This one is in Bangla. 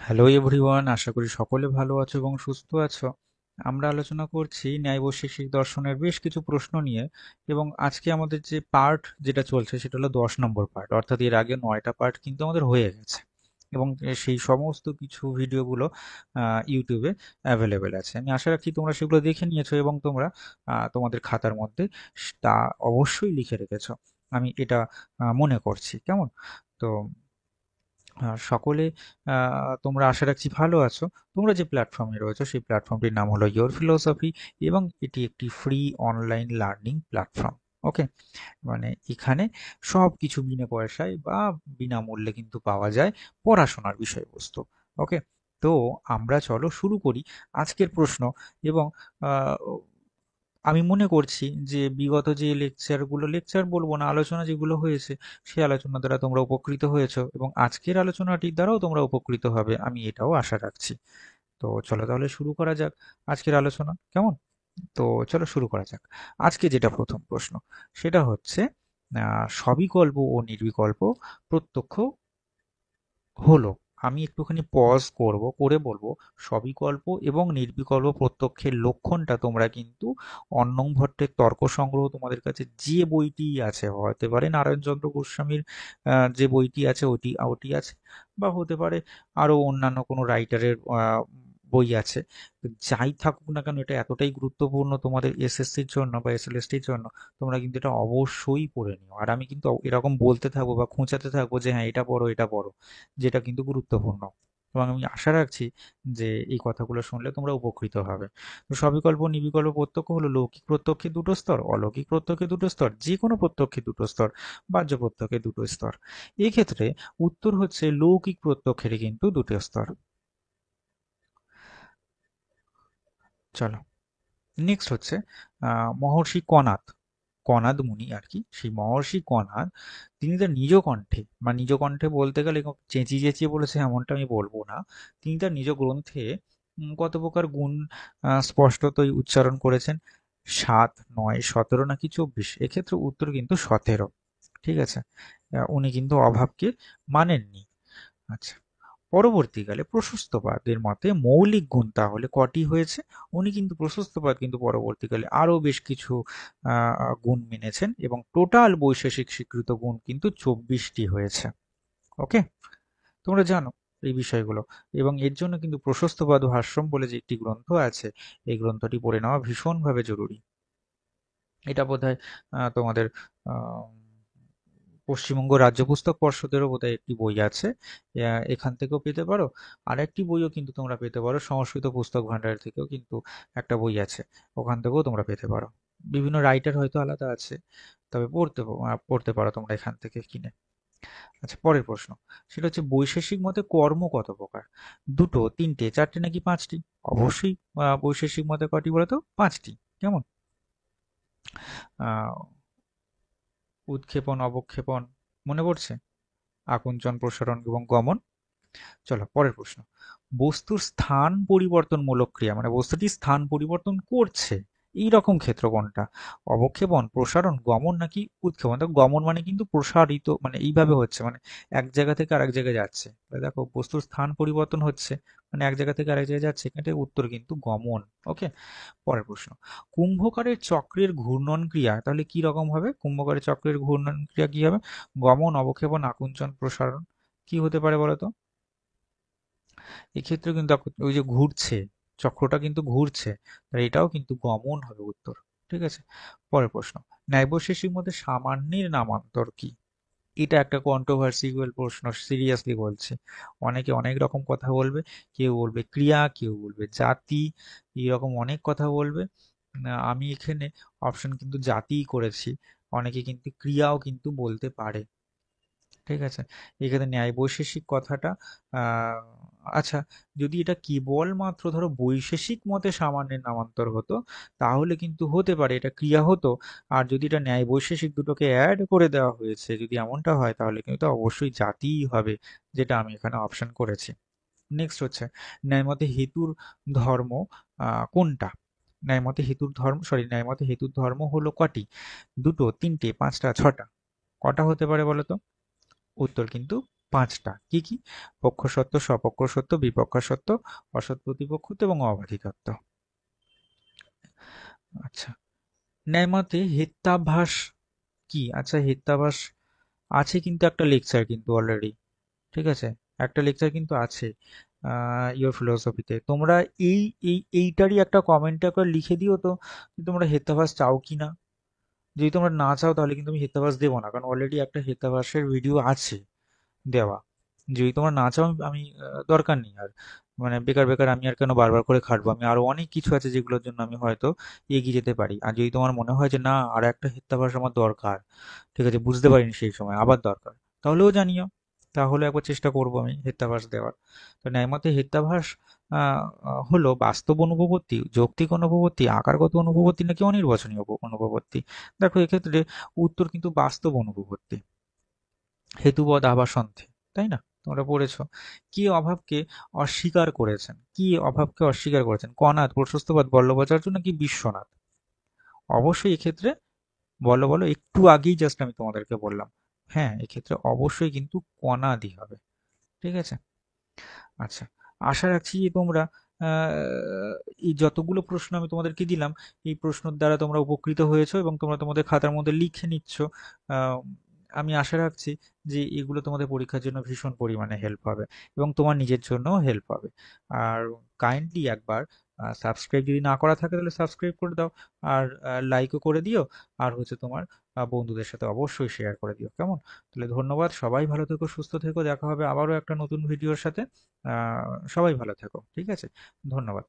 হ্যালো এভরিওয়ান, আশা করি সকলে ভালো আছো এবং সুস্থ আছো। আমরা আলোচনা করছি ন্যায় বৈশেষিক দর্শনের বেশ কিছু প্রশ্ন নিয়ে, এবং আজকে আমাদের যে পার্ট যেটা চলছে সেটা হলো 10 নম্বর পার্ট, অর্থাৎ এর আগে 9টা পার্ট কিন্তু আমাদের হয়ে গেছে। এবং সেই সমস্ত কিছু ভিডিওগুলো ইউটিউবে অ্যাভেলেবেল আছে। আমি আশা রাখছি তোমরা সেগুলো দেখে নিয়েছো এবং তোমরা তোমাদের খাতার মধ্যে তা অবশ্যই লিখে রেখেছো। আমি এটা মনে করছি। কেমন? তো সকলে তোমরা আশা রাখছি ভালো আছো। তোমরা যে প্ল্যাটফর্মে রয়েছো সেই প্ল্যাটফর্মটির নাম হলো ইয়োর ফিলোসফি, এবং এটি একটি ফ্রি অনলাইন লার্নিং প্ল্যাটফর্ম। ওকে, মানে এখানে সব কিছু বিনা পয়সায় বা বিনামূল্যে কিন্তু পাওয়া যায় পড়াশোনার বিষয়বস্তু। ওকে, তো আমরা চলো শুরু করি আজকের প্রশ্ন। এবং আহ, আমি মনে করছি যে বিগত যে লেকচার বলবো না, আলোচনা যেগুলো হয়েছে সেই আলোচনা দ্বারা তোমরা উপকৃত হয়েছো, এবং আজকের আলোচনাটির দ্বারাও তোমরা উপকৃত হবে, আমি এটাও আশা রাখছি। তো চলো তাহলে শুরু করা যাক আজকের আলোচনা। কেমন? তো চলো শুরু করা যাক। আজকে যেটা প্রথম প্রশ্ন, সেটা হচ্ছে সবিকল্প ও নির্বিকল্প প্রত্যক্ষ হলো। আমি একটুখানি পজ করব, করে বলবো সবিকল্প এবং নির্বিকল্প প্রত্যক্ষের লক্ষণটা তোমরা কিন্তু অন্নং ভট্টের তর্ক সংগ্রহ, তোমাদের কাছে যে বইটি আছে, হতে পারে নারায়ণচন্দ্র গোস্বামীর যে বইটি আছে ওটি ওটি আছে, বা হতে পারে আরো অন্যান্য কোনো রাইটারের বই আছে। তো যাই থাকুক না কেন, এটা এতটাই গুরুত্বপূর্ণ তোমাদের এসএসসির জন্য বা এসএলএসটির জন্য, তোমরা কিন্তু এটা অবশ্যই পড়ে নিও। আর আমি কিন্তু এরকম বলতে থাকবো বা খোঁচাতে থাকবো যে হ্যাঁ এটা পড়ো এটা পড়ো, যেটা কিন্তু গুরুত্বপূর্ণ। এবং আমি আশা রাখছি যে এই কথাগুলো শুনলে তোমরা উপকৃত হবে। তো সবিকল্প নির্বিকল্প প্রত্যক্ষ হলো লৌকিক প্রত্যক্ষে দুটো স্তর, অলৌকিক প্রত্যক্ষে দুটো স্তর, যে কোনো প্রত্যক্ষে দুটো স্তর, বাহ্য প্রত্যক্ষে দুটো স্তর। এক্ষেত্রে উত্তর হচ্ছে লৌকিক প্রত্যক্ষেরই কিন্তু দুটো স্তর। চলো, নেক্সট হচ্ছে মহর্ষি কনাদ, কনাদ মুনি আর কি, সেই মহর্ষি কনাদ তিনি তার নিজ কণ্ঠে, বা নিজ কণ্ঠে বলতে গেলে চেঁচিয়ে চেঁচিয়ে বলেছে এমনটা আমি বলবো না, তিনি তার নিজ গ্রন্থে কত প্রকার গুণ স্পষ্টতই উচ্চারণ করেছেন? 7, 9, 17 নাকি 24? এক্ষেত্রে উত্তর কিন্তু 17। ঠিক আছে, উনি কিন্তু অভাবকে মানেননি। আচ্ছা, পরবর্তীকালে প্রশস্তবাদের মতে মৌলিক গুণ তাহলে কটি হয়েছে? উনি কিন্তু প্রশস্তবাদ কিন্তু পরবর্তীকালে আরো বেশ কিছু গুণ মেনেছেন, এবং টোটাল বৈশেষিক স্বীকৃত গুণ কিন্তু 24টি হয়েছে। ওকে, তোমরা জানো এই বিষয়গুলো। এবং এর জন্য কিন্তু প্রশস্তবাদ ভাষ্যম বলে যে একটি গ্রন্থ আছে, এই গ্রন্থটি পড়ে নেওয়া ভীষণভাবে জরুরি। এটা বোধহয় তোমাদের আহ, পশ্চিমবঙ্গ রাজ্য পুস্তক পর্ষদেরও বোধহয় একটি বই আছে, এখান থেকেও পেতে পারো। আর একটি বইও কিন্তু তোমরা পেতে পারো সংস্কৃত পুস্তক ভান্ডার থেকেও, কিন্তু একটা বই আছে, ওখান থেকেও তোমরা পেতে পারো। বিভিন্ন রাইটার হয়তো আলাদা আছে, তবে পড়তে পারো তোমরা এখান থেকে কিনে। আচ্ছা, পরের প্রশ্ন, সেটা হচ্ছে বৈশেষিক মতে কর্ম কত প্রকার? দুটো, তিনটে, চারটে নাকি পাঁচটি? অবশ্যই বৈশেষিক মতে কটি বলতো? পাঁচটি। কেমন? আহ উৎক্ষেপণ, অবক্ষেপণ মনে পড়ছে? আকুঞ্চন, প্রসারণ এবং গমন। চলো পরের প্রশ্ন, বস্তুর স্থান পরিবর্তনমূলক ক্রিয়া, মানে বস্তুটি স্থান পরিবর্তন করছে, এই রকম ক্ষেত্র কোনটা? অবক্ষেপণ, প্রসারণ, গমন নাকি উৎক্ষেপণ? দেখো গমন মানে কিন্তু প্রসারিত, মানে এইভাবে হচ্ছে, মানে এক জায়গা থেকে আরেক জায়গায় যাচ্ছে। তাহলে দেখো বস্তুর স্থান পরিবর্তন হচ্ছে, মানে এক জায়গা থেকে আরেক জায়গায় যাচ্ছে, এখানে উত্তর কিন্তু গমন। ওকে, পরের প্রশ্ন, কুম্ভকারের চক্রের ঘূর্ণন ক্রিয়া তাহলে কি রকম হবে? কুম্ভকারের চক্রের ঘূর্ণন ক্রিয়া কি হবে? গমন, অবক্ষেপণ, আকুঞ্চন, প্রসারণ, কি হতে পারে বলতো? এক্ষেত্রে কিন্তু ওই যে ঘুরছে, চক্রটা কিন্তু ঘুরছে, তাই এটাও কিন্তু গমন হবে উত্তর। ঠিক আছে, পরের প্রশ্ন, ন্যায়বৈশেষিক মধ্যে সামান্যের নামান্তর কি? এটা একটা কন্ট্রোভার্সিয়াল প্রশ্ন, সিরিয়াসলি বলছি। অনেকে অনেক রকম কথা বলবে, কেউ বলবে ক্রিয়া, কেউ বলবে জাতি, এরকম অনেক কথা বলবে। আমি এখানে অপশন কিন্তু জাতিই করেছি, অনেকে কিন্তু ক্রিয়াও কিন্তু বলতে পারে। ঠিক আছে, এখানে ন্যায় বৈশেষিক কথাটা আহ আচ্ছা, যদি এটা কেবলমাত্র ধরো বৈশেষিক মতে সামান্যের নামান্তর হতো, তাহলে কিন্তু হতে পারে এটা ক্রিয়া হতো। আর যদি এটা ন্যায় বৈশেষিক দুটোকে অ্যাড করে দেওয়া হয়েছে, যদি এমনটা হয়, তাহলে কিন্তু অবশ্যই জাতিই হবে, যেটা আমি এখানে অপশন করেছি। নেক্সট হচ্ছে ন্যায়মতে হেতুর ধর্ম কোনটা? ন্যায়মতে হেতুর ধর্ম হলো কটি? দুটো, তিনটে, পাঁচটা, ছটা? কটা হতে পারে বলো তো? উত্তর কিন্তু 5টা। কি কি? পক্ষ সত্য, স্বপক্ষ সত্য, বিপক্ষ সত্য, অসৎ প্রতিপক্ষত্ব এবং অবাধিতত্ব। আচ্ছা, ন্যায়মতে হিতাভাস কি? আচ্ছা, হিতাভাস আছে কিন্তু একটা লেকচার কিন্তু অলরেডি, ঠিক আছে, একটা লেকচার কিন্তু আছে ইওর ফিলোসফিতে। তোমরা এই এইটারই একটা কমেন্টে একবার লিখে দিও তো যে তোমরা হেতাভাস চাও কি না। যদি তোমরা না চাও তাহলে কিন্তু আমি হেতাভাস দেবো না, কারণ অলরেডি একটা হেতাভাসের ভিডিও আছে দেওয়া। যদি তোমরা না চাও আমি দরকার নেই আর, মানে বেকার বেকার আমি আর কেন বারবার করে খাটবো। আমি আরো অনেক কিছু আছে যেগুলোর জন্য আমি হয়তো এগিয়ে যেতে পারি। আর যদি তোমার মনে হয় যে না আর একটা হেক্তাবাস আমার দরকার, ঠিক আছে, বুঝতে পারিনি সেই সময় আবার দরকার, তাহলেও জানিও, তাহলে একবার চেষ্টা করবো আমি হেক্তাবাস দেওয়ার। তো ন্যায়মতে হেক্তাবাস হলো বাস্তব অনুভূতি, যৌক্তিক অনুভূতি, আকারগত অনুভূতি নাকি অনির্বচনীয় অনুভূতি। দেখো এক্ষেত্রে উত্তর কিন্তু বাস্তব অনুভূতি, হেতুবদ আবাসন্তে, তাই না? তোমরা পড়েছো। কি অভাবকে অস্বীকার করেছেন? কি অভাবকে অস্বীকার করেছেন? কণাদ, প্রশস্তবাদ, বল্লভাচার্য নাকি বিশ্বনাথ? অবশ্যই এক্ষেত্রে বলো বলো, একটু আগেই জাস্ট আমি তোমাদেরকে বললাম। হ্যাঁ, এক্ষেত্রে অবশ্যই কিন্তু কণাদই হবে, ঠিক আছে। আচ্ছা, আশা রাখছি যে তোমরা আহ, এই যতগুলো প্রশ্ন আমি তোমাদেরকে দিলাম এই প্রশ্নের দ্বারা তোমরা উপকৃত হয়েছো এবং তোমরা তোমাদের খাতার মধ্যে লিখে নিচ্ছ। আহ, আমি আশা রাখছি যে এগুলো তোমাদের পরীক্ষার জন্য ভীষণ পরিমাণে হেল্প হবে এবং তোমার নিজের জন্যও হেল্প হবে। আর কাইন্ডলি একবার সাবস্ক্রাইব যদি না করা থাকে তাহলে সাবস্ক্রাইব করে দাও, আর লাইকও করে দিও, আর হচ্ছে তোমার বন্ধুদের সাথে অবশ্যই শেয়ার করে দিও, কেমন? তাহলে ধন্যবাদ, সবাই ভালো থেকো, সুস্থ থেকো, দেখা হবে আবারও একটা নতুন ভিডিওর সাথে। সবাই ভালো থেকো, ঠিক আছে? ধন্যবাদ।